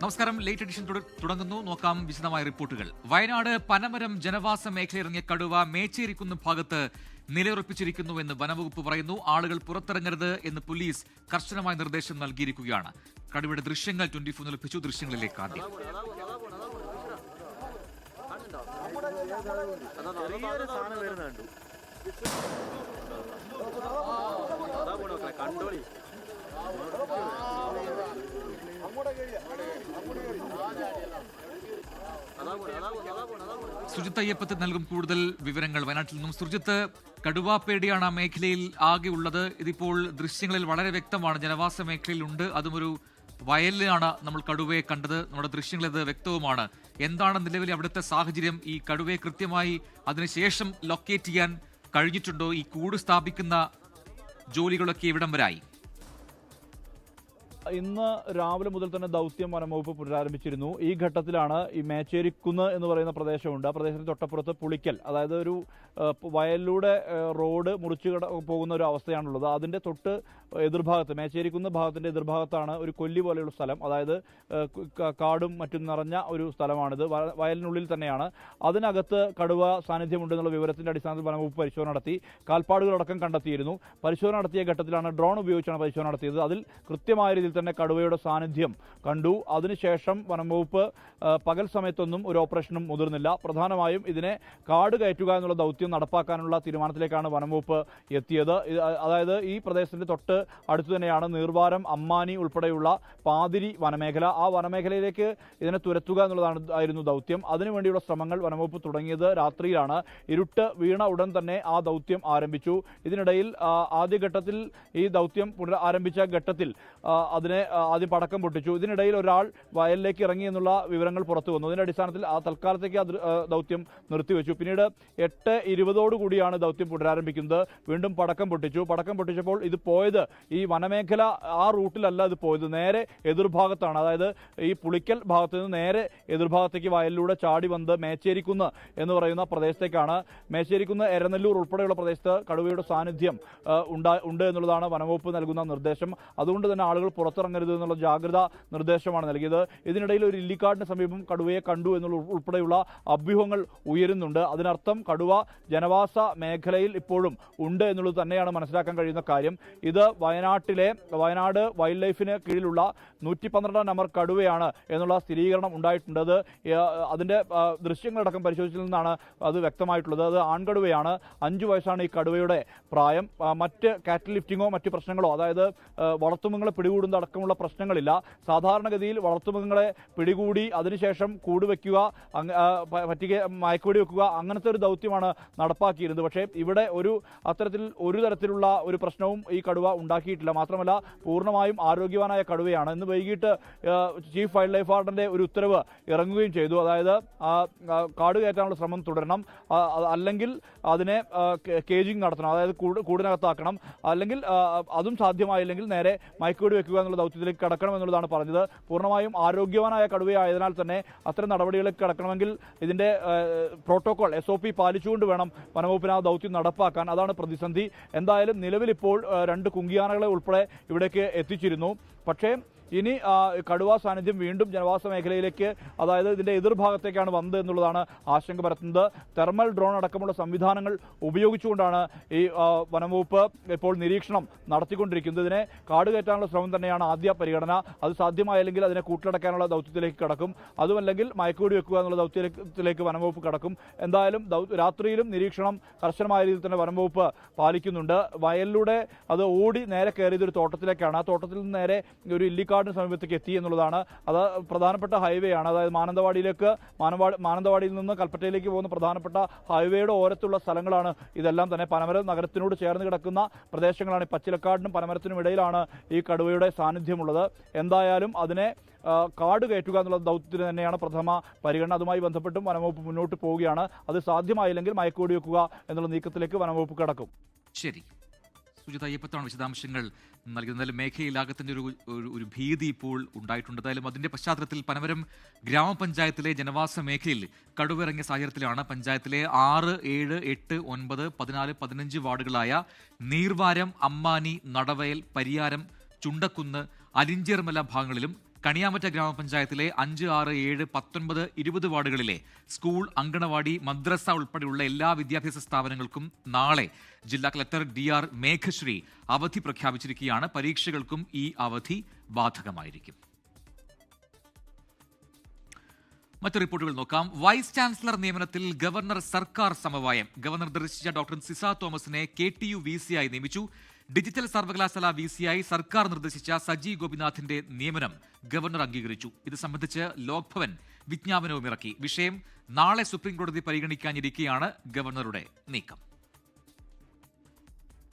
നമസ്കാരം. Late edition തുടങ്ങുന്നു. നോക്കാം വിശദമായ റിപ്പോർട്ടുകൾ. വയനാട് പനമരം ജനവാസ മേഖലയിറങ്ങിയ കടുവ മേച്ചേരിക്കുന്ന് ഭാഗത്ത് നിലയുറപ്പിച്ചിരിക്കുന്നുവെന്ന് വനവകുപ്പ് പറയുന്നു. ആളുകൾ പുറത്തിറങ്ങരുത് എന്ന് പോലീസ് കർശനമായ നിർദ്ദേശം നൽകിയിരിക്കുകയാണ്. കടുവയുടെ ദൃശ്യങ്ങൾ 24 ലഭിച്ചു. ദൃശ്യങ്ങളിലേക്ക് ആദ്യം. സുജിത്ത് അയ്യപ്പത്ത് നൽകും കൂടുതൽ വിവരങ്ങൾ വയനാട്ടിൽ നിന്നും. സുജിത്ത്, കടുവാപ്പേടിയാണ് ആ മേഖലയിൽ ആകെ ഉള്ളത്. ഇതിപ്പോൾ ദൃശ്യങ്ങളിൽ വളരെ വ്യക്തമാണ്. ജനവാസ മേഖലയിലുണ്ട്, അതും ഒരു വയലിലാണ് നമ്മൾ കടുവയെ കണ്ടത്. നമ്മുടെ ദൃശ്യങ്ങളിൽ ഇത് വ്യക്തവുമാണ്. എന്താണ് നിലവിലെ അവിടുത്തെ സാഹചര്യം? ഈ കടുവയെ കൃത്യമായി അതിനുശേഷം ലൊക്കേറ്റ് ചെയ്യാൻ കഴിഞ്ഞിട്ടുണ്ടോ? ഈ കൂട് സ്ഥാപിക്കുന്ന ജോലികളൊക്കെ എവിടം വരായി? ഇന്ന് രാവിലെ മുതൽ തന്നെ ദൗത്യം വനംവകുപ്പ് പുനരാരംഭിച്ചിരുന്നു. ഈ ഘട്ടത്തിലാണ് ഈ മേച്ചേരിക്കുന്ന് എന്ന് പറയുന്ന പ്രദേശമുണ്ട്. ആ പ്രദേശത്തിന് തൊട്ടപ്പുറത്ത് പുളിക്കൽ, അതായത് ഒരു വയലിലൂടെ റോഡ് മുറിച്ചു പോകുന്ന ഒരു അവസ്ഥയാണുള്ളത്. അതിൻ്റെ തൊട്ട് എതിർഭാഗത്ത്, മേച്ചേരിക്കുന്ന് ഭാഗത്തിൻ്റെ എതിർഭാഗത്താണ് ഒരു കൊല്ലി പോലെയുള്ള സ്ഥലം. അതായത് കാടും മറ്റും നിറഞ്ഞ ഒരു സ്ഥലമാണിത്. വയലിനുള്ളിൽ തന്നെയാണ്. അതിനകത്ത് കടുവ സാന്നിധ്യമുണ്ടെന്നുള്ള വിവരത്തിൻ്റെ അടിസ്ഥാനത്തിൽ വനംവകുപ്പ് പരിശോധന നടത്തി. കാൽപ്പാടുകളടക്കം കണ്ടെത്തിയിരുന്നു. പരിശോധന നടത്തിയ ഘട്ടത്തിലാണ് ഡ്രോൺ ഉപയോഗിച്ചാണ് പരിശോധന നടത്തിയത്. അതിൽ കൃത്യമായ രീതിയിൽ തന്നെ കടുവയുടെ സാന്നിധ്യം കണ്ടു. അതിനുശേഷം വനംവകുപ്പ് പകൽ സമയത്തൊന്നും ഒരു ഓപ്പറേഷനും മുതിർന്നില്ല. പ്രധാനമായും ഇതിനെ കാട് കയറ്റുക എന്നുള്ള ദൗത്യം നടപ്പാക്കാനുള്ള തീരുമാനത്തിലേക്കാണ് വനംവകുപ്പ് എത്തിയത്. അതായത് ഈ പ്രദേശത്തിന്റെ തൊട്ട് അടുത്ത് തന്നെയാണ് നീർവാരം, അമ്മാനി ഉൾപ്പെടെയുള്ള പാതിരി വനമേഖല. ആ വനമേഖലയിലേക്ക് ഇതിനെ തുരത്തുക എന്നുള്ളതായിരുന്നു ദൗത്യം. അതിനുവേണ്ടിയുള്ള ശ്രമങ്ങൾ വനംവകുപ്പ് തുടങ്ങിയത് രാത്രിയിലാണ്. ഇരുട്ട് വീണ ഉടൻ തന്നെ ആ ദൗത്യം ആരംഭിച്ചു. ഇതിനിടയിൽ ആദ്യഘട്ടത്തിൽ ഈ ദൗത്യം ആരംഭിച്ച ഘട്ടത്തിൽ അതിനെ ആദ്യം പടക്കം പൊട്ടിച്ചു. ഇതിനിടയിൽ ഒരാൾ വയലിലേക്ക് ഇറങ്ങി എന്നുള്ള വിവരങ്ങൾ പുറത്തു വന്നു. അതിന്റെ അടിസ്ഥാനത്തിൽ ആ തൽക്കാലത്തേക്ക് ദൗത്യം നിർത്തിവെച്ചു. പിന്നീട് 8:20 കൂടിയാണ് ദൗത്യം പുനരാരംഭിക്കുന്നത്. വീണ്ടും പടക്കം പൊട്ടിച്ചു. പടക്കം പൊട്ടിച്ചപ്പോൾ ഇത് പോയത് ഈ വനമേഖല ആ റൂട്ടിലല്ല ഇത് പോയത്, നേരെ എതിർഭാഗത്താണ്. അതായത് ഈ പുളിക്കൽ ഭാഗത്ത് നിന്ന് നേരെ എതിർഭാഗത്തേക്ക് വയലിലൂടെ ചാടി വന്ന് മേച്ചേരിക്കുന്ന് എന്ന് പറയുന്ന പ്രദേശത്തേക്കാണ്. മേച്ചേരിക്കുന്ന്, എരനെല്ലൂർ ഉൾപ്പെടെയുള്ള പ്രദേശത്ത് കടുവയുടെ സാന്നിധ്യം ഉണ്ട് എന്നുള്ളതാണ് വനംവകുപ്പ് നൽകുന്ന നിർദ്ദേശം. അതുകൊണ്ട് തന്നെ ആളുകൾ പുറത്തിറങ്ങരുത് എന്നുള്ള ജാഗ്രതാ നിർദ്ദേശമാണ് നൽകിയത്. ഇതിനിടയിൽ ഒരു ഇല്ലിക്കാടിന് സമീപം കടുവയെ കണ്ടു എന്നുള്ള ഉൾപ്പെടെയുള്ള അഭ്യൂഹങ്ങൾ ഉയരുന്നുണ്ട്. അതിനർത്ഥം കടുവ ജനവാസ മേഖലയിൽ ഇപ്പോഴും ഉണ്ട് എന്നുള്ളത് തന്നെയാണ് മനസ്സിലാക്കാൻ കഴിയുന്ന കാര്യം. ഇത് വയനാട് വൈൽഡ് ലൈഫിന് കീഴിലുള്ള 112 നമ്പർ കടുവയാണ് എന്നുള്ള സ്ഥിരീകരണം ഉണ്ടായിട്ടുണ്ട്. അതിന്റെ ദൃശ്യങ്ങളടക്കം പരിശോധിച്ചതിൽ നിന്നാണ് അത് വ്യക്തമായിട്ടുള്ളത്. അത് ആൺകടുവയാണ്. 5 വയസ്സാണ് ഈ കടുവയുടെ പ്രായം. മറ്റ് കാറ്റിൽ ലിഫ്റ്റിങ്ങോ മറ്റ് പ്രശ്നങ്ങളോ, അതായത് വളർത്തുമൃഗങ്ങളെ പിടികൂടുന്ന അടക്കമുള്ള പ്രശ്നങ്ങളില്ല. സാധാരണഗതിയിൽ വളർത്തുമൃഗങ്ങളെ പിടികൂടി അതിനുശേഷം കൂട് വയ്ക്കുക, മയക്കുവെടി വെക്കുക, അങ്ങനത്തെ ഒരു ദൗത്യമാണ് നടപ്പാക്കിയിരുന്നത്. പക്ഷേ ഇവിടെ അത്തരത്തിൽ ഒരു തരത്തിലുള്ള ഒരു പ്രശ്നവും ഈ കടുവ ഉണ്ടാക്കിയിട്ടില്ല. മാത്രമല്ല പൂർണ്ണമായും ആരോഗ്യവാനായ കടുവയാണ്. ഇന്ന് വൈകിട്ട് ചീഫ് വൈൽഡ് ലൈഫ് വാർഡന്റെ ഒരു ഉത്തരവ് ഇറങ്ങുകയും ചെയ്തു. അതായത് കാട് കയറ്റാനുള്ള ശ്രമം തുടരണം, അല്ലെങ്കിൽ അതിനെ കേജിംഗ് നടത്തണം, അതായത് കൂടിനകത്താക്കണം, അല്ലെങ്കിൽ അതും സാധ്യമായില്ലെങ്കിൽ നേരെ മയക്കുവെടി വെക്കുക എന്നുള്ള ദൗത്യത്തിലേക്ക് കടക്കണം എന്നുള്ളതാണ് പറഞ്ഞത്. പൂർണ്ണമായും ആരോഗ്യവാനായ കടുവയായതിനാൽ തന്നെ അത്തരം നടപടികളിലേക്ക് കടക്കണമെങ്കിൽ ഇതിന്റെ പ്രോട്ടോകോൾ SOP പാലിച്ചുകൊണ്ട് വേണം വനംവകുപ്പിന് ആ ദൗത്യം നടപ്പാക്കാൻ. അതാണ് പ്രതിസന്ധി. എന്തായാലും നിലവിലിപ്പോൾ 2 കുങ്കിയാനകളെ ഉൾപ്പെടെ ഇവിടേക്ക് എത്തിച്ചിരുന്നു. പക്ഷേ ഇനി കടുവ സാന്നിധ്യം വീണ്ടും ജനവാസ മേഖലയിലേക്ക്, അതായത് ഇതിന്റെ എതിർഭാഗത്തേക്കാണ് വന്നത് എന്നുള്ളതാണ് ആശങ്ക പരത്തുന്നത്. തെർമൽ ഡ്രോൺ അടക്കമുള്ള സംവിധാനങ്ങൾ ഉപയോഗിച്ചുകൊണ്ടാണ് ഈ വനംവകുപ്പ് ഇപ്പോൾ നിരീക്ഷണം നടത്തിക്കൊണ്ടിരിക്കുന്നത്. ഇതിനെ കാട് കയറ്റാനുള്ള ശ്രമം തന്നെയാണ് ആദ്യ പരിഗണന. അത് സാധ്യമായില്ലെങ്കിൽ അതിനെ കൂട്ടിലടക്കാനുള്ള ദൗത്യത്തിലേക്ക് കടക്കും. അതുമല്ലെങ്കിൽ മയക്കുവെടി വെക്കുക എന്നുള്ള ദൗത്യത്തിലേക്ക് വനംവകുപ്പ് കടക്കും. എന്തായാലും രാത്രിയിലും നിരീക്ഷണം കർശനമായ രീതിയിൽ തന്നെ വനംവകുപ്പ് പാലിക്കുന്നുണ്ട്. വയലിലൂടെ അത് ഓടി നേരെ കയറിയതൊരു തോട്ടത്തിലേക്കാണ്. ആ തോട്ടത്തിൽ നിന്ന് നേരെ ഒരു ഇല്ലിക്കാട് സമീപത്തേക്ക് എത്തി എന്നുള്ളതാണ്. അത് പ്രധാനപ്പെട്ട ഹൈവേ ആണ്. അതായത് മാനന്തവാടിയിൽ നിന്ന് കൽപ്പറ്റയിലേക്ക് പോകുന്ന പ്രധാനപ്പെട്ട ഹൈവേയുടെ ഓരത്തുള്ള സ്ഥലങ്ങളാണ് ഇതെല്ലാം തന്നെ. പനമരം നഗരത്തിനോട് ചേർന്ന് കിടക്കുന്ന പ്രദേശങ്ങളാണ്. പച്ചിലക്കാടിനും പനമരത്തിനും ഇടയിലാണ് ഈ കടുവയുടെ സാന്നിധ്യമുള്ളത്. എന്തായാലും അതിനെ കാട് കയറ്റുക എന്നുള്ള ദൗത്യത്തിന് തന്നെയാണ് പ്രഥമ പരിഗണന. അതുമായി ബന്ധപ്പെട്ടും വനംവകുപ്പ് മുന്നോട്ട് പോവുകയാണ്. അത് സാധ്യമായില്ലെങ്കിൽ മയക്കുവെടി വെക്കുക എന്നുള്ള നീക്കത്തിലേക്ക് വനംവകുപ്പ് കടക്കും. ശരി, സുജിത് അയ്യപ്പത്താണ് വിശദാംശങ്ങൾ നൽകുന്നത്. മേഖലയിലാകത്തിന്റെ ഒരു ഭീതി ഇപ്പോൾ ഉണ്ടായിട്ടുണ്ട്. എന്തായാലും അതിന്റെ പശ്ചാത്തലത്തിൽ പനമരം ഗ്രാമപഞ്ചായത്തിലെ ജനവാസ മേഖലയിൽ കടുവ ഇറങ്ങിയ സാഹചര്യത്തിലാണ് പഞ്ചായത്തിലെ 6, 7, 8, 9, 14, 15 വാർഡുകളായ നീർവാരം, അമ്മാനി, നടവയൽ, പരിയാരം, ചുണ്ടക്കുന്ന്, അലിഞ്ചേർമല ഭാഗങ്ങളിലും കണിയാമറ്റ ഗ്രാമപഞ്ചായത്തിലെ 5, 6, 7, 19, 20 വാർഡുകളിലെ സ്കൂൾ, അങ്കണവാടി, മദ്രസ ഉൾപ്പെടെയുള്ള എല്ലാ വിദ്യാഭ്യാസ സ്ഥാപനങ്ങൾക്കും നാളെ ജില്ലാ കളക്ടർ DR മേഘശ്രീ അവധി പ്രഖ്യാപിച്ചിരിക്കുകയാണ്. പരീക്ഷകൾക്കും ഈ അവധി ബാധകമായിരിക്കും. മറ്റു റിപ്പോർട്ടുകൾ നോക്കാം. വൈസ് ചാൻസലർ നിയമനത്തിൽ ഗവർണർ സർക്കാർ സമവായം. ഗവർണർ ദർശിച്ച ഡോക്ടർ സിസ തോമസിനെ KTU VC ആയി നിയമിച്ചു. ഡിജിറ്റൽ സർവകലാശാല VC ആയി സർക്കാർ നിർദ്ദേശിച്ച സജി ഗോപിനാഥിന്റെ നിയമനം ഗവർണർ അംഗീകരിച്ചു. ഇത് സംബന്ധിച്ച് ലോക്ഭവൻ വിജ്ഞാപനവും ഇറക്കി. വിഷയം നാളെ സുപ്രീംകോടതി പരിഗണിക്കാനിരിക്കെയാണ് ഗവർണറുടെ നീക്കം.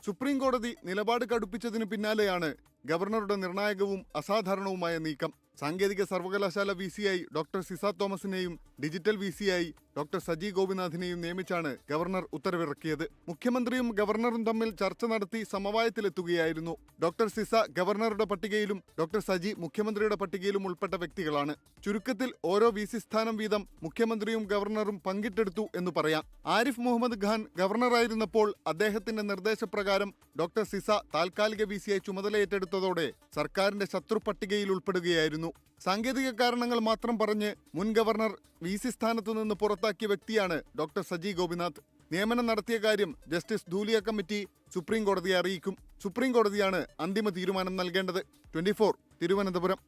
സുപ്രീംകോടതി നിലപാട് കടുപ്പിച്ചതിന് പിന്നാലെയാണ് ഗവർണറുടെ നിർണായകവും അസാധാരണവുമായ നീക്കം. സാങ്കേതിക സർവകലാശാല VC ആയി ഡോക്ടർ സിസ തോമസിനെയും ഡിജിറ്റൽ VC ആയി ഡോക്ടർ സജി ഗോപിനാഥിനെയും നിയമിച്ചാണ് ഗവർണർ ഉത്തരവിറക്കിയത്. മുഖ്യമന്ത്രിയും ഗവർണറും തമ്മിൽ ചർച്ച നടത്തി സമവായത്തിലെത്തുകയായിരുന്നു. ഡോക്ടർ സിസ ഗവർണറുടെ പട്ടികയിലും ഡോക്ടർ സജി മുഖ്യമന്ത്രിയുടെ പട്ടികയിലും ഉൾപ്പെട്ട വ്യക്തികളാണ്. ചുരുക്കത്തിൽ ഓരോ VC സ്ഥാനം വീതം മുഖ്യമന്ത്രിയും ഗവർണറും പങ്കിട്ടെടുത്തു എന്ന് പറയാം. ആരിഫ് മുഹമ്മദ് ഖാൻ ഗവർണറായിരുന്നപ്പോൾ അദ്ദേഹത്തിന്റെ നിർദ്ദേശപ്രകാരം ഡോക്ടർ സിസ താൽക്കാലിക VC ആയി ചുമതല ഏറ്റെടുത്തതോടെ സർക്കാരിന്റെ ശത്രു പട്ടികയിൽ ഉൾപ്പെടുകയായിരുന്നു. സാങ്കേതിക കാരണങ്ങൾ മാത്രം പറഞ്ഞ് മുൻ ഗവർണർ VC സ്ഥാനത്തു നിന്ന് പുറത്താക്കിയ വ്യക്തിയാണ് ഡോക്ടർ സജി ഗോപിനാഥ്. നിയമനം നടത്തിയ കാര്യം ജസ്റ്റിസ് ധൂലിയ കമ്മിറ്റി സുപ്രീം കോടതിയെ അറിയിക്കും. സുപ്രീം കോടതിയാണ് അന്തിമ തീരുമാനം നൽകേണ്ടത്. 24 തിരുവനന്തപുരം.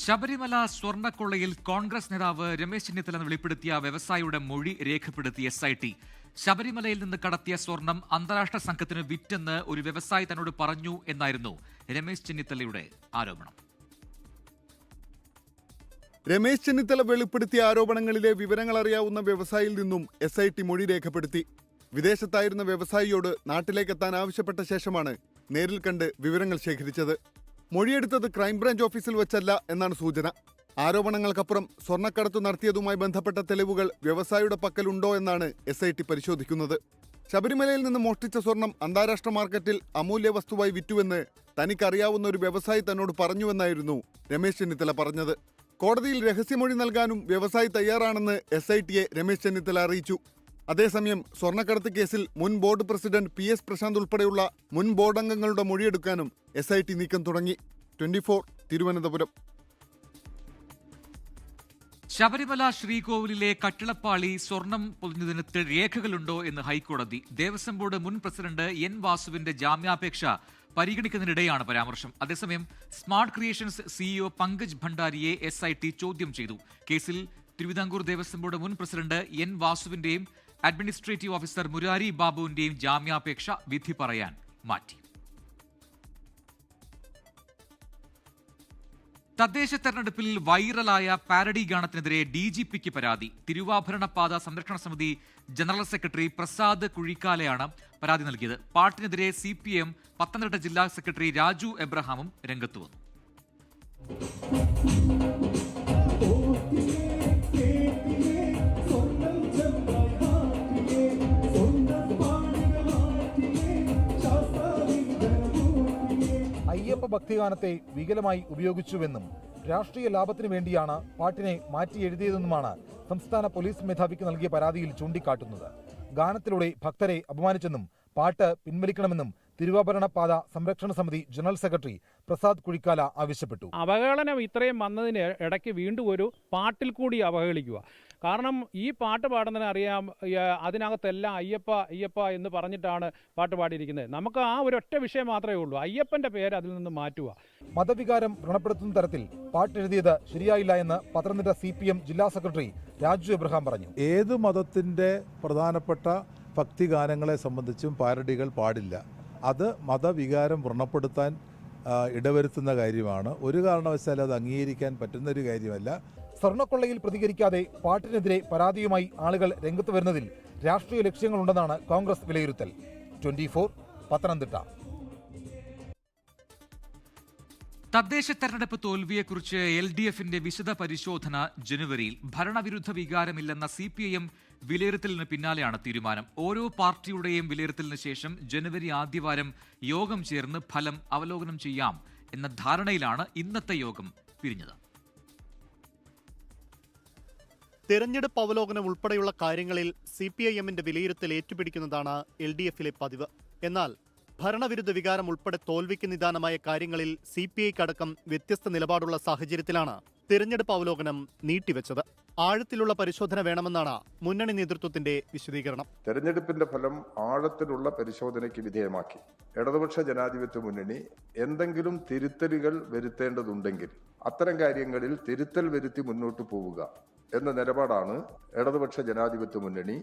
ശബരിമല സ്വർണ്ണക്കൊള്ളയിൽ കോൺഗ്രസ് നേതാവ് രമേശ് ചെന്നിത്തല വെളിപ്പെടുത്തിയ വ്യവസായിയുടെ മൊഴി രേഖപ്പെടുത്തിയ SIT. ശബരിമലയിൽ നിന്ന് കടത്തിയ സ്വർണം അന്താരാഷ്ട്ര സംഘത്തിന് വിറ്റെന്ന് ഒരു വ്യവസായി തന്നോട് പറഞ്ഞു എന്നായിരുന്നു രമേശ് ചെന്നിത്തലയുടെ ആരോപണം. രമേശ് ചെന്നിത്തല വെളിപ്പെടുത്തിയ ആരോപണങ്ങളിലെ വിവരങ്ങൾ അറിയാവുന്ന വ്യവസായിയിൽ നിന്നും SIT മൊഴി രേഖപ്പെടുത്തി. വിദേശത്തായിരുന്ന വ്യവസായിയോട് നാട്ടിലേക്കെത്താൻ ആവശ്യപ്പെട്ട ശേഷമാണ് നേരിൽ കണ്ട് വിവരങ്ങൾ ശേഖരിച്ചത്. മൊഴിയെടുത്തത് ക്രൈംബ്രാഞ്ച് ഓഫീസിൽ വെച്ചല്ല എന്നാണ് സൂചന. ആരോപണങ്ങൾക്കപ്പുറം സ്വർണ്ണക്കടത്തു നടത്തിയതുമായി ബന്ധപ്പെട്ട തെളിവുകൾ വ്യവസായിയുടെ പക്കലുണ്ടോ എന്നാണ് SIT പരിശോധിക്കുന്നത്. ശബരിമലയിൽ നിന്ന് മോഷ്ടിച്ച സ്വർണം അന്താരാഷ്ട്ര മാർക്കറ്റിൽ അമൂല്യ വസ്തുവായി വിറ്റുവെന്ന് തനിക്കറിയാവുന്ന ഒരു വ്യവസായി തന്നോട് പറഞ്ഞുവെന്നായിരുന്നു രമേശ് ചെന്നിത്തല പറഞ്ഞത്. കോടതിയിൽ രഹസ്യമൊഴി നൽകാനും വ്യവസായി തയ്യാറാണെന്ന് SITയെ രമേശ് ചെന്നിത്തല അറിയിച്ചു. അതേസമയം സ്വർണ്ണക്കടത്ത് കേസിൽ മുൻ ബോർഡ് പ്രസിഡന്റ് PS പ്രശാന്ത് ഉൾപ്പെടെയുള്ള മുൻ ബോർഡ് അംഗങ്ങളുടെ മൊഴിയെടുക്കാനും SIT നീക്കം തുടങ്ങി. 24 തിരുവനന്തപുരം. ശബരിമല ശ്രീകോവിലിലെ കട്ടിളപ്പാളി സ്വർണം പൊതിഞ്ഞതിന് രേഖകളുണ്ടോ എന്ന് ഹൈക്കോടതി. ദേവസ്വം ബോർഡ് മുൻ പ്രസിഡന്റ് N വാസുവിന്റെ ജാമ്യാപേക്ഷ പരിഗണിക്കുന്നതിനിടെയാണ് പരാമർശം. അതേസമയം സ്മാർട്ട് ക്രിയേഷൻസ് CEO പങ്കജ് ഭണ്ഡാരിയെ SIT ചോദ്യം ചെയ്തു. കേസിൽ തിരുവിതാംകൂർ ദേവസ്വം ബോർഡ് മുൻ പ്രസിഡന്റ് N വാസുവിന്റെയും അഡ്മിനിസ്ട്രേറ്റീവ് ഓഫീസർ മുരാരി ബാബുവിന്റെയും ജാമ്യാപേക്ഷ വിധി പറയാൻ മാറ്റി. തദ്ദേശ തെരഞ്ഞെടുപ്പിൽ വൈറലായ പാരഡി ഗാനത്തിനെതിരെ DGPക്ക് പരാതി. തിരുവാഭരണപാത സംരക്ഷണ സമിതി ജനറൽ സെക്രട്ടറി പ്രസാദ് കുഴിക്കാലയാണ് പരാതി നൽകിയത്. പാട്ടിനെതിരെ CPM പത്തനംതിട്ട ജില്ലാ സെക്രട്ടറി രാജു എബ്രഹാമും രംഗത്ത് വന്നു. അയ്യപ്പ ഭക്തിഗാനത്തെ വികലമായി ഉപയോഗിച്ചുവെന്നും രാഷ്ട്രീയ ലാഭത്തിനു വേണ്ടിയാണ് പാട്ടിനെ മാറ്റി എഴുതിയതെന്നുമാണ് സംസ്ഥാന പോലീസ് മേധാവിക്ക് നൽകിയ പരാതിയിൽ ചൂണ്ടിക്കാട്ടുന്നത്. ഗാനത്തിലൂടെ ഭക്തരെ അപമാനിച്ചെന്നും പാട്ട് പിൻവലിക്കണമെന്നും തിരുവാഭരണപാത സംരക്ഷണ സമിതി ജനറൽ സെക്രട്ടറി പ്രസാദ് കുഴിക്കാല ആവശ്യപ്പെട്ടു. അവഹേളനം ഇത്രയും വന്നതിന് ഇടയ്ക്ക് വീണ്ടും ഒരു പാട്ടിൽ കൂടി അവഹേളിക്കുക. കാരണം ഈ പാട്ട് പാടുന്നതിന് അറിയാം, അതിനകത്തെല്ലാം അയ്യപ്പ അയ്യപ്പ എന്ന് പറഞ്ഞിട്ടാണ് പാട്ട് പാടിയിരിക്കുന്നത്. നമുക്ക് ആ ഒരൊറ്റ വിഷയം മാത്രമേ ഉള്ളൂ, അയ്യപ്പന്റെ പേര് അതിൽ നിന്ന് മാറ്റുക. മതവികാരം വ്രണപ്പെടുത്തുന്ന തരത്തിൽ പാട്ടെഴുതിയത് ശരിയായില്ല എന്ന് പത്തനംതിട്ട CPM ജില്ലാ സെക്രട്ടറി രാജു എബ്രഹാം പറഞ്ഞു. ഏത് മതത്തിൻ്റെ പ്രധാനപ്പെട്ട ഭക്തിഗാനങ്ങളെ സംബന്ധിച്ചും പാരഡികൾ പാടില്ല. അത് മതവികാരം വ്രണപ്പെടുത്താൻ ഇടവരുത്തുന്ന കാര്യമാണ്. ഒരു കാരണവശാലും അത് അംഗീകരിക്കാൻ പറ്റുന്ന ഒരു കാര്യമല്ല. സ്വർണ്ണക്കൊള്ളയിൽ പ്രതികരിക്കാതെ പാട്ടിനെതിരെ പരാതിയുമായി ആളുകൾ രംഗത്ത് വരുന്നതിൽ രാഷ്ട്രീയ ലക്ഷ്യങ്ങളുണ്ടെന്നാണ് കോൺഗ്രസ് വിലയിരുത്തൽ. 24 പത്തനംതിട്ട. തദ്ദേശ തെരഞ്ഞെടുപ്പ് തോൽവിയെക്കുറിച്ച് LDFന്റെ വിശദ പരിശോധന ജനുവരിയിൽ. ഭരണവിരുദ്ധ വികാരമില്ലെന്ന CPIM വിലയിരുത്തലിന് പിന്നാലെയാണ് തീരുമാനം. ഓരോ പാർട്ടിയുടെയും വിലയിരുത്തലിന് ശേഷം ജനുവരി ആദ്യവാരം യോഗം ചേർന്ന് ഫലം അവലോകനം ചെയ്യാം എന്ന ധാരണയിലാണ് ഇന്നത്തെ യോഗം പിരിഞ്ഞത്. തെരഞ്ഞെടുപ്പ് അവലോകനം ഉൾപ്പെടെയുള്ള കാര്യങ്ങളിൽ CPIMന്റെ വിലയിരുത്തൽ ഏറ്റുപിടിക്കുന്നതാണ് LDFലെ പതിവ്. എന്നാൽ ഭരണവിരുദ്ധ വികാരം ഉൾപ്പെടെ തോൽവിക്ക് നിദാനമായ കാര്യങ്ങളിൽ CPIക്കടക്കം വ്യത്യസ്ത നിലപാടുള്ള സാഹചര്യത്തിലാണ് തിരഞ്ഞെടുപ്പ് അവലോകനം നീട്ടിവെച്ചത്. ആഴത്തിലുള്ള പരിശോധന വേണമെന്നാണ് മുന്നണി നേതൃത്വത്തിന്റെ വിശദീകരണം. തെരഞ്ഞെടുപ്പിന്റെ ഫലം ആഴത്തിലുള്ള പരിശോധനയ്ക്ക് വിധേയമാക്കി ഇടതുപക്ഷ ജനാധിപത്യ മുന്നണി എന്തെങ്കിലും തിരുത്തലുകൾ വരുത്തേണ്ടതുണ്ടെങ്കിൽ അത്തരം കാര്യങ്ങളിൽ തിരുത്തൽ വരുത്തി മുന്നോട്ട് പോവുക എന്ന നിലപാടാണ് ഇടതുപക്ഷ ജനാധിപത്യ മുന്നണി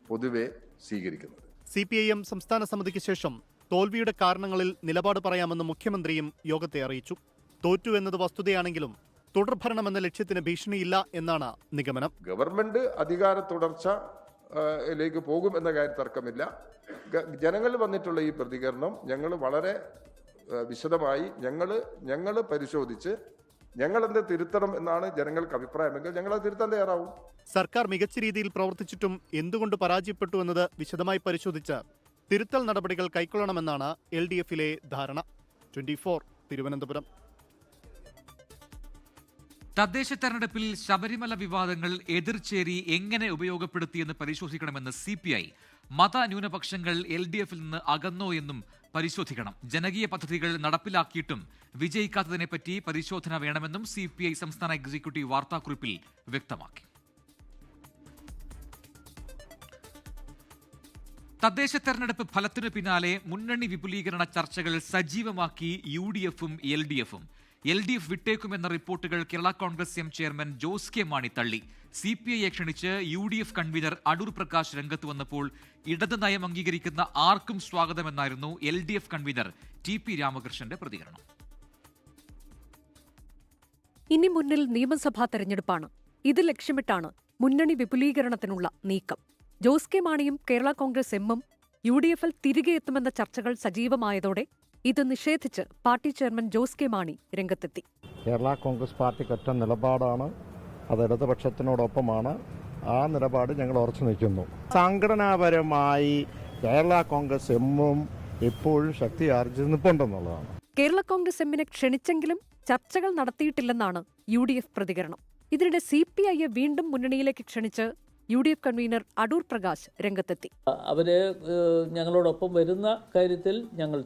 പൊതുവെ സ്വീകരിക്കുന്നത്. CPIM സംസ്ഥാന സമിതിക്ക് ശേഷം തോൽവിയുടെ കാരണങ്ങളിൽ നിലപാട് പറയാമെന്ന് മുഖ്യമന്ത്രിയും യോഗത്തെ അറിയിച്ചു. തോറ്റു എന്നത് വസ്തുതയാണെങ്കിലും തുടർഭരണമെന്ന ലക്ഷ്യത്തിന് ഭീഷണിയില്ല എന്നാണ് നിഗമനം. ഗവൺമെന്റ് അധികാര തുടർച്ചയിലേക്ക് പോകും എന്ന കാര്യം തർക്കമില്ല. ജനങ്ങളിൽ വന്നിട്ടുള്ള ഈ പ്രതികരണം ഞങ്ങൾ വളരെ വിശദമായി ഞങ്ങൾ പരിശോധിച്ച് ഞങ്ങൾ എന്ത് തിരുത്തണം എന്നാണ് ജനങ്ങൾക്ക് അഭിപ്രായമെങ്കിൽ ഞങ്ങൾ അത് തിരുത്താൻ തയ്യാറാവും. സർക്കാർ മികച്ച രീതിയിൽ പ്രവർത്തിച്ചിട്ടും എന്തുകൊണ്ട് പരാജയപ്പെട്ടു എന്നത് വിശദമായി പരിശോധിച്ച് തിരുത്തൽ നടപടികൾ കൈക്കൊള്ളണമെന്നാണ് LDFിലെ ധാരണ. 24 തിരുവനന്തപുരം. തദ്ദേശ തെരഞ്ഞെടുപ്പിൽ ശബരിമല വിവാദങ്ങൾ എതിർചേരി എങ്ങനെ ഉപയോഗപ്പെടുത്തിയെന്ന് പരിശോധിക്കണമെന്ന് CPI. മതന്യൂനപക്ഷങ്ങൾ LDFിൽ നിന്ന് അകന്നോ എന്നും പരിശോധിക്കണം. ജനകീയ പദ്ധതികൾ നടപ്പിലാക്കിയിട്ടും വിജയിക്കാത്തതിനെപ്പറ്റി പരിശോധന വേണമെന്നും CPI സംസ്ഥാന എക്സിക്യൂട്ടീവ് വാർത്താക്കുറിപ്പിൽ വ്യക്തമാക്കി. തദ്ദേശ തെരഞ്ഞെടുപ്പ് ഫലത്തിനു പിന്നാലെ മുന്നണി വിപുലീകരണ ചർച്ചകൾ സജീവമാക്കി UDFും LDFും. LDF വിട്ടേക്കുമെന്ന റിപ്പോർട്ടുകൾ Kerala Congress M chairman Jose K Mani തള്ളി. CPIയെ ക്ഷണിച്ച് UDF കൺവീനർ അടൂർ പ്രകാശ് രംഗത്ത് വന്നപ്പോൾ ഇടത് നയം അംഗീകരിക്കുന്ന ആർക്കും സ്വാഗതമെന്നായിരുന്നു LDF കൺവീനർ TP രാമകൃഷ്ണന്റെ പ്രതികരണം. ഇനി മുന്നിൽ നിയമസഭാ തെരഞ്ഞെടുപ്പാണ്. ഇത് ലക്ഷ്യമിട്ടാണ് മുന്നണി വിപുലീകരണത്തിനുള്ള നീക്കം. ജോസ് കെ മാണിയും കേരള കോൺഗ്രസ് എമ്മും UDFിൽ തിരികെ എത്തുമെന്ന ചർച്ചകൾ സജീവമായതോടെ ഇത് നിഷേധിച്ച് party chairman Jose K Mani രംഗത്തെത്തി. കേരള കോൺഗ്രസ് പാർട്ടിക്ക് ഒറ്റ നിലപാടാണ്, അത് ഇടതുപക്ഷത്തിനോടൊപ്പമാണ്. ആ നിലപാട് ഞങ്ങൾ ഉറച്ചു നിൽക്കുന്നു. സംഘടനാപരമായി കേരള കോൺഗ്രസ് എമ്മും എപ്പോഴും ശക്തി ആർജിച്ച് നിൽപ്പുണ്ടെന്നുള്ളതാണ്. കേരള കോൺഗ്രസ് എമ്മിനെ ക്ഷണിച്ചെങ്കിലും ചർച്ചകൾ നടത്തിയിട്ടില്ലെന്നാണ് UDF പ്രതികരണം. ഇതിനിടെ CPIയെ വീണ്ടും മുന്നണിയിലേക്ക് ക്ഷണിച്ച് UDF കൺവീനർ അടൂർ പ്രകാശ് രംഗത്തെത്തി. അവരെ ഞങ്ങളോടൊപ്പം വരുന്ന കാര്യത്തിൽ ഞങ്ങൾ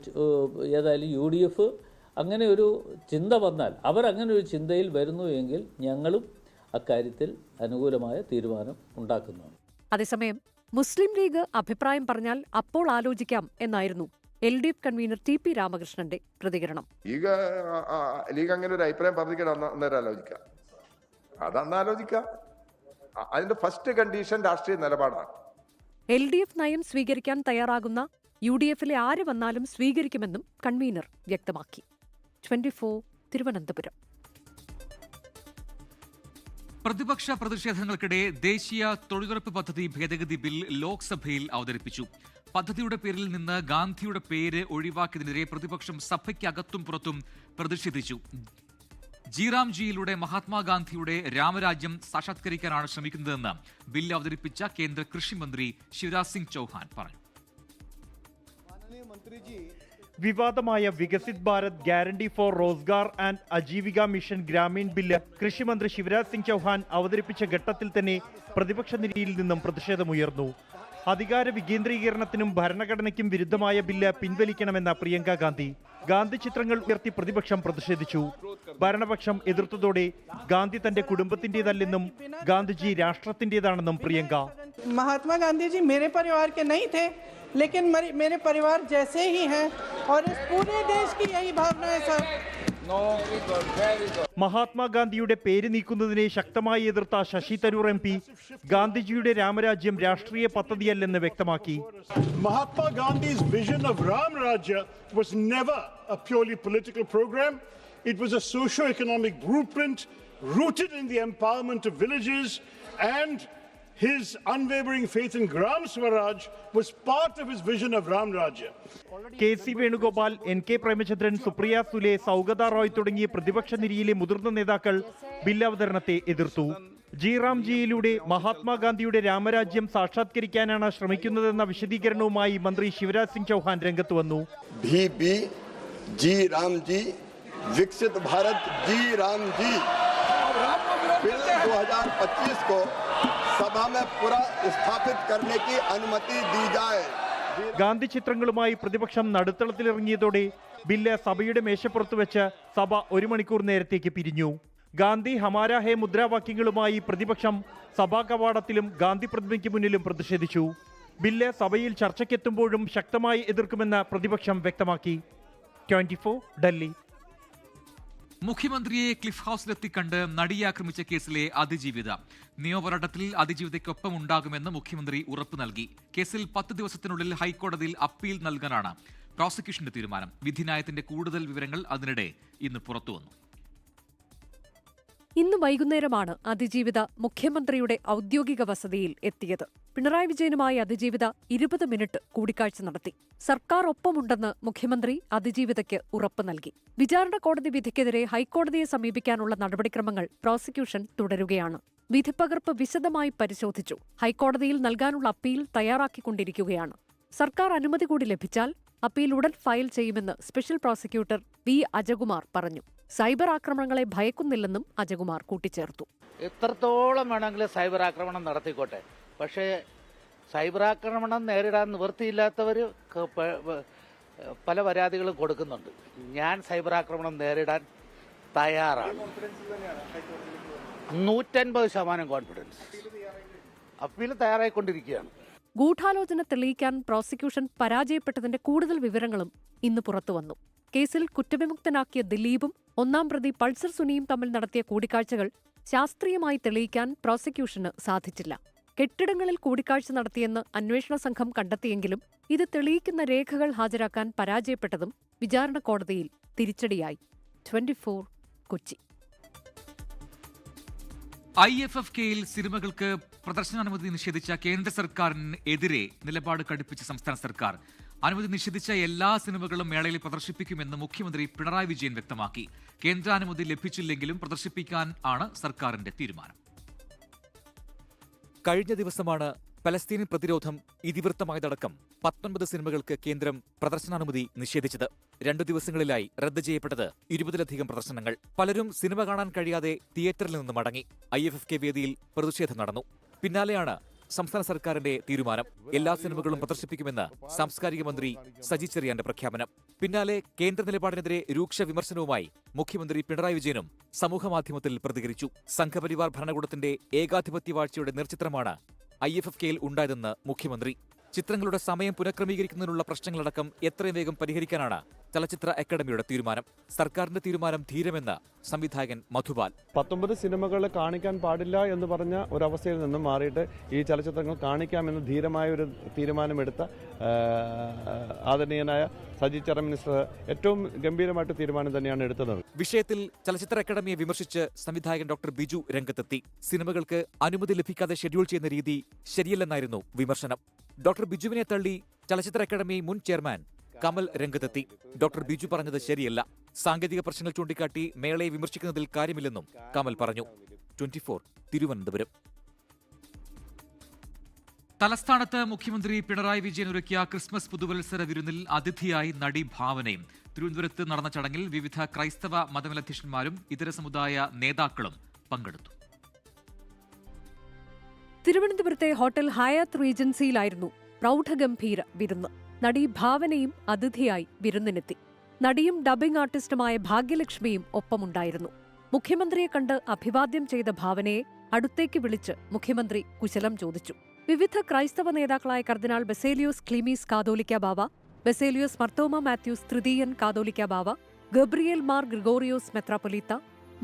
ഏതായാലും UDF അങ്ങനെ ഒരു ചിന്ത വന്നാൽ അവരങ്ങനെ ഒരു ചിന്തയിൽ വരുന്നു എങ്കിൽ ഞങ്ങളും അക്കാര്യത്തിൽ അനുകൂലമായ തീരുമാനം ഉണ്ടാക്കുന്നതാണ്. അതേസമയം മുസ്ലിം ലീഗ് അഭിപ്രായം പറഞ്ഞാൽ അപ്പോൾ ആലോചിക്കാം എന്നായിരുന്നു LDF കൺവീനർ TP രാമകൃഷ്ണന്റെ പ്രതികരണം. ലീഗ് അങ്ങനെ ഒരു അഭിപ്രായം പറഞ്ഞിട്ട് അന്നേരം ആലോചിക്കാം, അതന്ന് ആലോചിക്കാം. അതിന്റെ ഫസ്റ്റ് കണ്ടീഷൻ രാഷ്ട്രീയ നിലപാടാണ്. LDF നയം സ്വീകരിക്കാൻ തയ്യാറാകുന്ന UDFിലെ ആര് വന്നാലും സ്വീകരിക്കുമെന്നും കൺവീനർ വ്യക്തമാക്കി. 24 തിരുവനന്തപുരം. പ്രതിപക്ഷ പ്രതിഷേധങ്ങൾക്കിടെ ദേശീയ തൊഴിലുറപ്പ് പദ്ധതി ഭേദഗതി ബിൽ ലോക്സഭയിൽ അവതരിപ്പിച്ചു. പദ്ധതിയുടെ പേരിൽ നിന്ന് ഗാന്ധിയുടെ പേര് ഒഴിവാക്കിയതിനെതിരെ പ്രതിപക്ഷം സഭയ്ക്കകത്തും പുറത്തും പ്രതിഷേധിച്ചു. ജിയിലൂടെ മഹാത്മാഗാന്ധിയുടെ രാമരാജ്യം സാക്ഷാത്കരിക്കാനാണ് ശ്രമിക്കുന്നതെന്ന് ബില്ല് അവതരിപ്പിച്ച കേന്ദ്ര കൃഷിമന്ത്രി ശിവരാജ് സിംഗ് ചൌഹാൻ പറഞ്ഞു. വിവാദമായ Viksit Bharat guarantee for Rozgar and Ajeevika mission Gramin bill കൃഷിമന്ത്രി ശിവരാജ് സിംഗ് ചൌഹാൻ അവതരിപ്പിച്ച ഘട്ടത്തിൽ തന്നെ പ്രതിപക്ഷ നിരയിൽ നിന്നും പ്രതിഷേധമുയർന്നു. അധികാര വികേന്ദ്രീകരണത്തിനും ഭരണഘടനയ്ക്കും വിരുദ്ധമായ ബില്ല് പിൻവലിക്കണമെന്ന പ്രിയങ്ക ഗാന്ധി. ഗാന്ധി ചിത്രങ്ങൾ ഉയർത്തി പ്രതിപക്ഷം പ്രതിഷേധിച്ചു. ഭരണപക്ഷം എതിർത്തതോടെ ഗാന്ധി തന്റെ കുടുംബത്തിന്റേതല്ലെന്നും ഗാന്ധിജി രാഷ്ട്രത്തിന്റേതാണെന്നും പ്രിയങ്ക. महात्मा गांधी जी मेरे परिवार के नहीं थे, लेकिन मेरे परिवार जैसे ही हैं और इस पूरे देश की यही भावना है सर. മഹാത്മാഗാന്ധിയുടെ പേര് നീക്കുന്നതിനെ ശക്തമായി എതിർത്ത ശശി തരൂർ MP ഗാന്ധിജിയുടെ രാമരാജ്യം രാഷ്ട്രീയ പദ്ധതിയല്ലെന്ന് വ്യക്തമാക്കി. Mahatma Gandhi's vision of Ram Rajya was never a purely political program. It was a socio-economic blueprint rooted in the empowerment of villages, and his unwavering faith in Gram Swaraj was part of his vision of Ram Rajya. KC Venugopal, NK Premachandran, Supriya Sule, Saugata Roy തുടങ്ങിയ പ്രതിപക്ഷ നിരയിലെ മുതിർന്ന നേതാക്കൾ ബില്ലവതരണത്തെ എതിർത്തു. ജിയിലൂടെ മഹാത്മാഗാന്ധിയുടെ രാമരാജ്യം സാക്ഷാത്കരിക്കാനാണ് ശ്രമിക്കുന്നതെന്ന വിശദീകരണവുമായി മന്ത്രി ശിവരാജ് സിംഗ് ചൌഹാൻ രംഗത്ത് വന്നു. विकसित भारत जी राम जी बिल 2025 को सभा में पूरा स्थापित करने की अनुमति दी जाए. ഗാന്ധി ചിത്രങ്ങളുമായി പ്രതിപക്ഷം നടുത്തളത്തിലിറങ്ങിയതോടെ ബില്ല് സഭയുടെ മേശപ്പുറത്ത് വെച്ച് സഭ 1 മണിക്കൂർ നേരത്തേക്ക് പിരിഞ്ഞു. ഗാന്ധി ഹമാര ഹേ മുദ്രാവാക്യങ്ങളുമായി പ്രതിപക്ഷം സഭാ കവാടത്തിലും ഗാന്ധി പ്രതിമയ്ക്ക് മുന്നിലും പ്രതിഷേധിച്ചു. ബില്ല് സഭയിൽ ചർച്ചയ്ക്കെത്തുമ്പോഴും ശക്തമായി എതിർക്കുമെന്ന് പ്രതിപക്ഷം വ്യക്തമാക്കി. 24 ഡൽഹി. മുഖ്യമന്ത്രിയെ ക്ലിഫ് ഹൌസിലെത്തി കണ്ട് നടിയെ ആക്രമിച്ച കേസിലെ അതിജീവിത നിയമപോരാട്ടത്തിൽ അതിജീവിതയ്ക്കൊപ്പം ഉണ്ടാകുമെന്ന് മുഖ്യമന്ത്രി ഉറപ്പു നൽകി. കേസിൽ 10 ദിവസത്തിനുള്ളിൽ ഹൈക്കോടതിയിൽ അപ്പീൽ നൽകാനാണ് പ്രോസിക്യൂഷന്റെ തീരുമാനം. വിധിന്യായത്തിന്റെ കൂടുതൽ വിവരങ്ങൾ അതിനിടെ ഇന്ന് പുറത്തുവന്നു. ഇന്ന് വൈകുന്നേരമാണ് അതിജീവിത മുഖ്യമന്ത്രിയുടെ ഔദ്യോഗിക വസതിയിൽ എത്തിയത്. പിണറായി വിജയനുമായി അതിജീവിത 20 മിനിറ്റ് കൂടിക്കാഴ്ച നടത്തി. സർക്കാർ ഒപ്പമുണ്ടെന്ന് മുഖ്യമന്ത്രി അതിജീവിതയ്ക്ക് ഉറപ്പ് നൽകി. വിചാരണ കോടതി വിധിക്കെതിരെ ഹൈക്കോടതിയെ സമീപിക്കാനുള്ള നടപടിക്രമങ്ങൾ പ്രോസിക്യൂഷൻ തുടരുകയാണ്. വിധിപ്പകർപ്പ് വിശദമായി പരിശോധിച്ചു. ഹൈക്കോടതിയിൽ നൽകാനുള്ള അപ്പീൽ തയ്യാറാക്കിക്കൊണ്ടിരിക്കുകയാണ്. സർക്കാർ അനുമതി കൂടി ലഭിച്ചാൽ അപ്പീൽ ഉടൻ ഫയൽ ചെയ്യുമെന്ന് സ്പെഷ്യൽ പ്രോസിക്യൂട്ടർ വി അജകുമാർ പറഞ്ഞു. സൈബർ ആക്രമണങ്ങളെ ഭയക്കുന്നില്ലെന്നും അജകുമാർ കൂട്ടിച്ചേർത്തു. എത്രത്തോളം വേണമെങ്കിലും സൈബർ ആക്രമണം നടത്തിക്കോട്ടെ, പക്ഷേ സൈബർ ആക്രമണം നേരിടാൻ നിവൃത്തിയില്ലാത്തവർ പല പരാതികളും കൊടുക്കുന്നുണ്ട്. ഞാൻ സൈബർ ആക്രമണം നേരിടാൻ തയ്യാറാണ്. 150% കോൺഫിഡൻസ്. അപ്പീൽ തയ്യാറായിക്കൊണ്ടിരിക്കുകയാണ്. ഗൂഢാലോചന തെളിയിക്കാൻ പ്രോസിക്യൂഷൻ പരാജയപ്പെട്ടതിന്റെ കൂടുതൽ വിവരങ്ങളും ഇന്ന് പുറത്തുവന്നു. കേസിൽ കുറ്റവിമുക്തനാക്കിയ ദിലീപും 1-ാം പ്രതി പൾസർ സുനിയും തമ്മിൽ നടത്തിയ കൂടിക്കാഴ്ചകൾ ശാസ്ത്രീയമായി തെളിയിക്കാൻ പ്രോസിക്യൂഷന് സാധിച്ചില്ല. കെട്ടിടങ്ങളിൽ കൂടിക്കാഴ്ച നടത്തിയെന്ന് അന്വേഷണ സംഘം കണ്ടെത്തിയെങ്കിലും ഇത് തെളിയിക്കുന്ന രേഖകൾ ഹാജരാക്കാൻ പരാജയപ്പെട്ടതും വിചാരണ കോടതിയിൽ തിരിച്ചടിയായി. 24 കൊച്ചി. IFFKയിൽ സിനിമകൾക്ക് പ്രദർശനാനുമതി നിഷേധിച്ച കേന്ദ്ര സർക്കാരിനെതിരെ നിലപാട് കടുപ്പിച്ച സംസ്ഥാന സർക്കാർ. അനുമതി നിഷേധിച്ച എല്ലാ സിനിമകളും മേളയിൽ പ്രദർശിപ്പിക്കുമെന്ന് മുഖ്യമന്ത്രി പിണറായി വിജയൻ വ്യക്തമാക്കി. കേന്ദ്രാനുമതി ലഭിച്ചില്ലെങ്കിലും പ്രദർശിപ്പിക്കാൻ ആണ് സർക്കാരിന്റെ തീരുമാനം. കഴിഞ്ഞ ദിവസമാണ് പലസ്തീൻ പ്രതിരോധം ഇതിവൃത്തമായതടക്കം 19 സിനിമകൾക്ക് കേന്ദ്രം പ്രദർശനാനുമതി നിഷേധിച്ചത്. 2 ദിവസങ്ങളിലായി റദ്ദ് ചെയ്യപ്പെട്ടത് 20-ലധികം പ്രദർശനങ്ങൾ. പലരും സിനിമ കാണാൻ കഴിയാതെ തിയേറ്ററിൽ നിന്ന് മടങ്ങി. IFFK വേദിയിൽ പ്രതിഷേധം നടന്നു. പിന്നാലെയാണ് സംസ്ഥാന സർക്കാരിന്റെ തീരുമാനം. എല്ലാ സിനിമകളും പ്രദർശിപ്പിക്കുമെന്ന് സാംസ്കാരിക മന്ത്രി സജി ചെറിയാന്റെ പ്രഖ്യാപനം. പിന്നാലെ കേന്ദ്ര നിലപാടിനെതിരെ രൂക്ഷ വിമർശനവുമായി മുഖ്യമന്ത്രി പിണറായി വിജയനും സമൂഹമാധ്യമത്തിൽ പ്രതികരിച്ചു. സംഘപരിവാർ ഭരണകൂടത്തിന്റെ ഏകാധിപത്യവാഴ്ചയുടെ നിർചിത്രമാണ് IFFKയിൽ ഉണ്ടായതെന്ന് മുഖ്യമന്ത്രി. ചിത്രങ്ങളുടെ സമയം പുനഃക്രമീകരിക്കുന്നതിനുള്ള പ്രശ്നങ്ങളടക്കം എത്രയും വേഗം പരിഹരിക്കാനാണ് ചലച്ചിത്ര അക്കാദമിയുടെ തീരുമാനം. സർക്കാരിന്റെ തീരുമാനം ധീരമെന്ന് സംവിധായകൻ മധുപാൽ. 19 സിനിമകൾ കാണിക്കാൻ പാടില്ല എന്ന് പറഞ്ഞ ഒരവസ്ഥയിൽ നിന്നും മാറിയിട്ട് ഈ ചലച്ചിത്രങ്ങൾ കാണിക്കാമെന്ന് ധീരമായ ഒരു തീരുമാനമെടുത്ത ആദരണീയനായ സജി ചെറിയാൻ മിനിസ്റ്റർ ഏറ്റവും ഗംഭീരമായിട്ട് തീരുമാനം തന്നെയാണ് എടുത്തത്. വിഷയത്തിൽ ചലച്ചിത്ര അക്കാദമിയെ വിമർശിച്ച് സംവിധായകൻ ഡോക്ടർ ബിജു രംഗത്തെത്തി. സിനിമകൾക്ക് അനുമതി ലഭിക്കാതെ ഷെഡ്യൂൾ ചെയ്യുന്ന രീതി ശരിയല്ലെന്നായിരുന്നു വിമർശനം. ഡോക്ടർ ബിജുവിനെ തള്ളി ചലച്ചിത്ര അക്കാദമി മുൻ ചെയർമാൻ കമൽ രംഗത്തെത്തി. ഡോക്ടർ ബിജു പറഞ്ഞത് ശരിയല്ല. സാങ്കേതിക പ്രശ്നങ്ങൾ ചൂണ്ടിക്കാട്ടി മേളയെ വിമർശിക്കുന്നതിൽ കാര്യമില്ലെന്നും കമൽ പറഞ്ഞു. 24 തിരുവനന്തപുരം. തലസ്ഥാനത്ത് മുഖ്യമന്ത്രി പിണറായി വിജയൻ ഒരുക്കിയ ക്രിസ്മസ് പുതുവത്സര വിരുന്നിൽ അതിഥിയായി നടി ഭാവനയും. തിരുവനന്തപുരത്ത് നടന്ന ചടങ്ങിൽ വിവിധ ക്രൈസ്തവ മതമേലധ്യക്ഷന്മാരും ഇതര സമുദായ നേതാക്കളും പങ്കെടുത്തു. തിരുവനന്തപുരത്തെ ഹോട്ടൽ ഹയാത്ത് റീജൻസിയിലായിരുന്നു പ്രൗഢഗംഭീര വിരുന്ന്. നടി ഭാവനയും അതിഥിയായി വിരുന്നിനെത്തി. നടിയും ഡബ്ബിംഗ് ആർട്ടിസ്റ്റുമായ ഭാഗ്യലക്ഷ്മിയും ഒപ്പമുണ്ടായിരുന്നു. മുഖ്യമന്ത്രിയെ കണ്ട് അഭിവാദ്യം ചെയ്ത ഭാവനയെ അടുത്തേക്ക് വിളിച്ച് മുഖ്യമന്ത്രി കുശലം ചോദിച്ചു. വിവിധ ക്രൈസ്തവ നേതാക്കളായ കർദിനാൾ ബസേലിയോസ് ക്ലീമീസ് കാതോലിക്ക ബാവ, ബസേലിയോസ് മർത്തോമ മാത്യൂസ് തൃതീയൻ കാതോലിക്ക ബാവ, ഗബ്രിയേൽ മാർ ഗ്രിഗോറിയോസ് മെത്രാപ്പൊലീത്ത,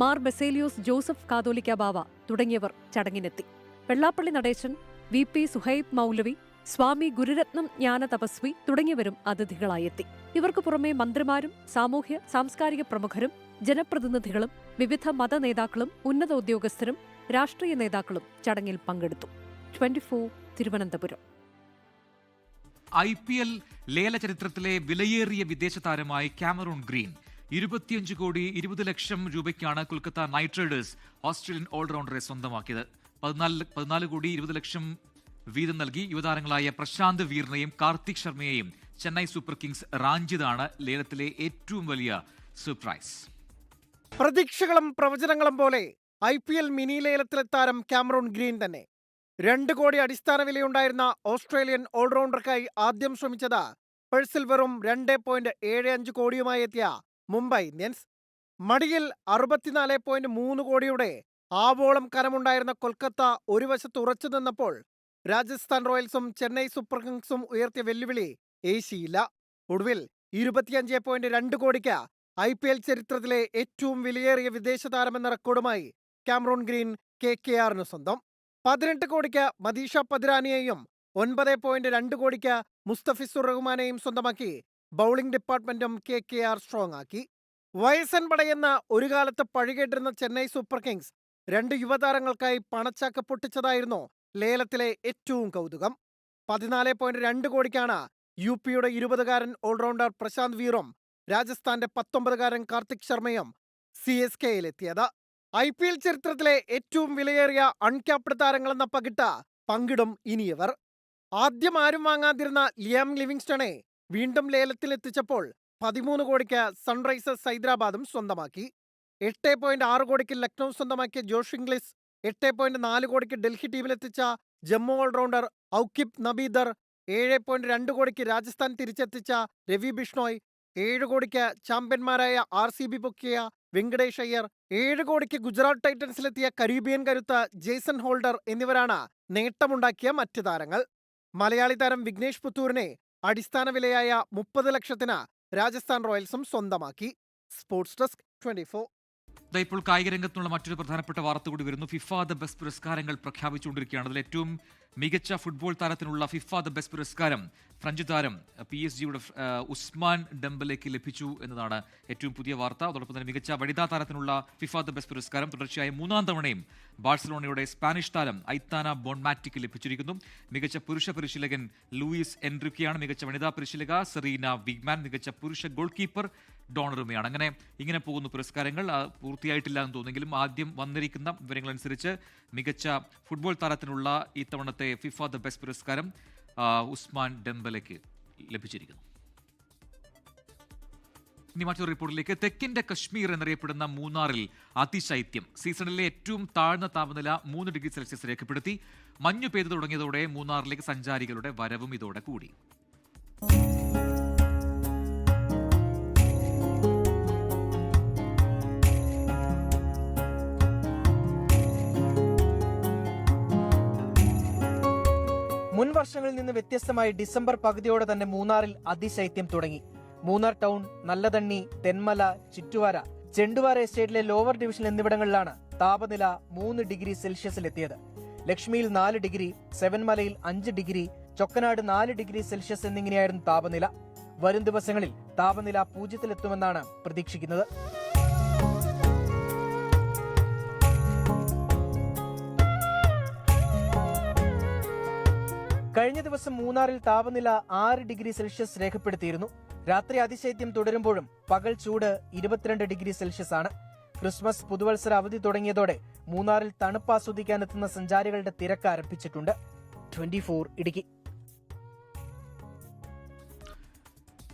മാർ ബസേലിയോസ് ജോസഫ് കാതോലിക്ക ബാവ തുടങ്ങിയവർ ചടങ്ങിനെത്തി. വെള്ളാപ്പള്ളി നടേശൻ, VP സുഹൈബ് മൗലവി, സ്വാമി ഗുരുരത്നം ജ്ഞാന തപസ്വി തുടങ്ങിയവരും അതിഥികളായെത്തി. ഇവർക്ക് പുറമെ മന്ത്രിമാരും സാമൂഹ്യ സാംസ്കാരിക പ്രമുഖരും ജനപ്രതിനിധികളും വിവിധ മതനേതാക്കളും ഉന്നത ഉദ്യോഗസ്ഥരും രാഷ്ട്രീയ നേതാക്കളും ചടങ്ങിൽ പങ്കെടുത്തു. 24 തിരുവനന്തപുരം. IPL ലേല ചരിത്രത്തിലെ വിലയേറിയ വിദേശ താരമായി കാമറൂൺ ഗ്രീൻ. 25 കോടി 20 ലക്ഷം രൂപയ്ക്കാണ് കൊൽക്കത്ത നൈറ്റ് റൈഡേഴ്സ് ഓസ്ട്രേലിയൻ ഓൾറൗണ്ടറെ സ്വന്തമാക്കിയത്. 14 കോടി 20 ലക്ഷം വീതം നൽകി യുവതാരങ്ങളായ പ്രശാന്ത് വീറിനെയും കാർത്തിക് ശർമ്മയെയും ചെന്നൈ സൂപ്പർ കിങ്സ് റാഞ്ചിയതാണ് ലേലത്തിലെ ഏറ്റവും വലിയ സർപ്രൈസ്. പ്രതീക്ഷകളും പ്രവചനങ്ങളും പോലെ IPL മിനി ലേലത്തിലെ താരം കാമറൂൺ ഗ്രീൻ തന്നെ. 2 കോടി അടിസ്ഥാന വിലയുണ്ടായിരുന്ന ഓസ്ട്രേലിയൻ ഓൾറൗണ്ടർക്കായി ആദ്യം ശ്രമിച്ചത് പേഴ്സിൽ വെറും 2.75 കോടിയുമായി എത്തിയ മുംബൈ ഇന്ത്യൻസ്. മടിയിൽ 64.3 കോടിയുടെ ആവോളം കനമുണ്ടായിരുന്ന കൊൽക്കത്ത ഒരു വശത്ത് ഉറച്ചു നിന്നപ്പോൾ രാജസ്ഥാൻ റോയൽസും ചെന്നൈ സൂപ്പർ കിങ്സും ഉയർത്തിയ വെല്ലുവിളി ഏശിയില്ല. ഒടുവിൽ 25.2 കോടിക്ക് IPL ചരിത്രത്തിലെ ഏറ്റവും വിലയേറിയ വിദേശ താരമെന്ന റെക്കോർഡുമായി കാമറൂൺ ഗ്രീൻ KKRന് സ്വന്തം. 18 കോടിക്ക് മദീഷ പദ്രാനിയെയും 9.2 കോടിക്ക് മുസ്തഫിസുർ റഹ്മാനെയും സ്വന്തമാക്കി ബൌളിംഗ് ഡിപ്പാർട്ട്മെന്റും KKR സ്ട്രോങ് ആക്കി. വയസ്സൻ പടയെന്ന ഒരു കാലത്ത് പഴികേട്ടിരുന്ന ചെന്നൈ സൂപ്പർ കിങ്സ് 2 യുവതാരങ്ങൾക്കായി പണച്ചാക്ക് പൊട്ടിച്ചതായിരുന്നു ലേലത്തിലെ ഏറ്റവും കൗതുകം. 14.2 കോടിക്കാണ് UPയുടെ 20-കാരൻ ഓൾറൗണ്ടർ പ്രശാന്ത് വീറും രാജസ്ഥാന്റെ 19-കാരൻ കാർത്തിക് ശർമ്മയും CSKയിലെത്തിയത്. IPL ചരിത്രത്തിലെ ഏറ്റവും വിലയേറിയ അൺക്യാപ്ഡ് താരങ്ങളെന്ന പകിട്ട് പങ്കിടും ഇനിയവർ. ആദ്യം ആരും വാങ്ങാതിരുന്ന ലിയാം ലിവിങ്സ്റ്റണെ വീണ്ടും ലേലത്തിലെത്തിച്ചപ്പോൾ 13 കോടിക്ക് സൺറൈസേഴ്സ് ഹൈദരാബാദും സ്വന്തമാക്കി. 8.6 കോടിക്ക് ലക്നൌ സ്വന്തമാക്കിയ ജോഷ് ഇംഗ്ലിസ്, 8.4 കോടിക്ക് ഡൽഹി ടീമിലെത്തിച്ച ജമ്മു ഓൾറൗണ്ടർ ഔക്കിബ് നബീദർ, 7.2 കോടിക്ക് രാജസ്ഥാൻ തിരിച്ചെത്തിച്ച രവി ബിഷ്ണോയ്, 7 കോടിക്ക് ചാമ്പ്യന്മാരായ RCB പൊക്കിയ വെങ്കടേഷ് അയ്യർ, 7 കോടിക്ക് ഗുജറാത്ത് ടൈറ്റൻസിലെത്തിയ കരീബിയൻ കരുത്ത് ജേസൺ ഹോൾഡർ എന്നിവരാണ് നേട്ടമുണ്ടാക്കിയ മറ്റ് താരങ്ങൾ. മലയാളി താരം വിഘ്നേഷ് പുത്തൂരിനെ അടിസ്ഥാന വിലയായ 30 ലക്ഷത്തിന് രാജസ്ഥാൻ റോയൽസും സ്വന്തമാക്കി. Sports desk 24. ഇപ്പോൾ കായിക രംഗത്തുള്ള മറ്റൊരു പ്രധാനപ്പെട്ട വാർത്ത കൂടി വരുന്നു. ഫിഫ ദ ബെസ്റ്റ് പുരസ്കാരങ്ങൾ പ്രഖ്യാപിച്ചുകൊണ്ടിരിക്കുകയാണ്. അതിൽ ഏറ്റവും മികച്ച ഫുട്ബോൾ താരത്തിനുള്ള ഫിഫ ദ ബെസ്റ്റ് പുരസ്കാരം ഫ്രഞ്ച് താരം PSG-യുടെ ഉസ്മാൻ ഡെംബലേക്ക് ലഭിച്ചു എന്നതാണ് ഏറ്റവും പുതിയ വാർത്ത. അതോടൊപ്പം തന്നെ മികച്ച വനിതാ താരത്തിനുള്ള ഫിഫ ദ ബെസ്റ്റ് പുരസ്കാരം തുടർച്ചയായ 3-ാം തവണയും ബാഴ്സലോണയുടെ സ്പാനിഷ് താരം ഐത്താന ബോൺമാറ്റിക്ക് ലഭിച്ചിരിക്കുന്നു. മികച്ച പുരുഷ പരിശീലകൻ ലൂയിസ് എൻറിക്കെയാണ്. മികച്ച വനിതാ പരിശീലക സെറീന വിഗ്മാൻ, മികച്ച പുരുഷ ഗോൾ കീപ്പർ ഡോണറുമയാണ്. ഇങ്ങനെ പോകുന്ന പുരസ്കാരങ്ങൾ പൂർത്തിയായിട്ടില്ല എന്ന് തോന്നുമെങ്കിലും ആദ്യം വന്നിരിക്കുന്ന വിവരങ്ങളനുസരിച്ച് മികച്ച ഫുട്ബോൾ താരത്തിനുള്ള ഈ തവണത്തെ ഫിഫ ദ ബെസ്റ്റ് പുരസ്കാരം ഉസ്മാൻ ഡെംബലയ്ക്ക് ലഭിച്ചിരിക്കുന്നു. ഇനി മറ്റൊരു റിപ്പോർട്ടിലേക്ക്. തെക്കിന്റെ കശ്മീർ എന്നറിയപ്പെടുന്ന മൂന്നാറിൽ അതിശൈത്യം. സീസണിലെ ഏറ്റവും താഴ്ന്ന താപനില 3 ഡിഗ്രി സെൽഷ്യസ് രേഖപ്പെടുത്തി. മഞ്ഞു പെയ്തു തുടങ്ങിയതോടെ മൂന്നാറിലേക്ക് സഞ്ചാരികളുടെ വരവും ഇതോടെ കൂടി. മുൻ വർഷങ്ങളിൽ നിന്ന് വ്യത്യസ്തമായി ഡിസംബർ പകുതിയോടെ തന്നെ മൂന്നാറിൽ അതിശൈത്യം തുടങ്ങി. മൂന്നാർ ടൗൺ, നല്ലതണ്ണി, തെന്മല, ചിറ്റുവാര, ചെണ്ടുവാര എസ്റ്റേറ്റിലെ ലോവർ ഡിവിഷൻ എന്നിവിടങ്ങളിലാണ് താപനില 3 ഡിഗ്രി സെൽഷ്യസിലെത്തിയത്. ലക്ഷ്മിയിൽ 4 ഡിഗ്രി, സെവൻമലയിൽ 5 ഡിഗ്രി, ചൊക്കനാട് 4 ഡിഗ്രി സെൽഷ്യസ് എന്നിങ്ങനെയായിരുന്നു താപനില. വരും ദിവസങ്ങളിൽ താപനില 0-ലെത്തുമെന്നാണ് പ്രതീക്ഷിക്കുന്നത്. കഴിഞ്ഞ ദിവസം മൂന്നാറിൽ താപനില 6 ഡിഗ്രി സെൽഷ്യസ് രേഖപ്പെടുത്തിയിരുന്നു. രാത്രി അതിശൈത്യം തുടരുമ്പോഴും പകൽ ചൂട് 22 ഡിഗ്രി സെൽഷ്യസ് ആണ്. ക്രിസ്മസ്, പുതുവത്സര അവധി തുടങ്ങിയതോടെ മൂന്നാറിൽ തണുപ്പ് ആസ്വദിക്കാനെത്തുന്ന സഞ്ചാരികളുടെ തിരക്ക് ആരംഭിച്ചിട്ടുണ്ട്. 24 ഇടുക്കി.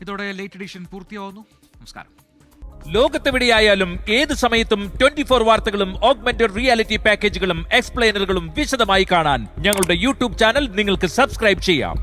ഇതോടെ ലേറ്റ് എഡിഷൻ പൂർത്തിയാവുന്നു. നമസ്കാരം. ലോകത്തെവിടെയായാലും ഏത് സമയത്തും 24 വാർത്തകളും ഓഗ്മെന്റഡ് റിയാലിറ്റി പാക്കേജുകളും എക്സ്പ്ലെയിനറുകളും വിശദമായി കാണാൻ ഞങ്ങളുടെ യൂട്യൂബ് ചാനൽ നിങ്ങൾക്ക് സബ്സ്ക്രൈബ് ചെയ്യാം.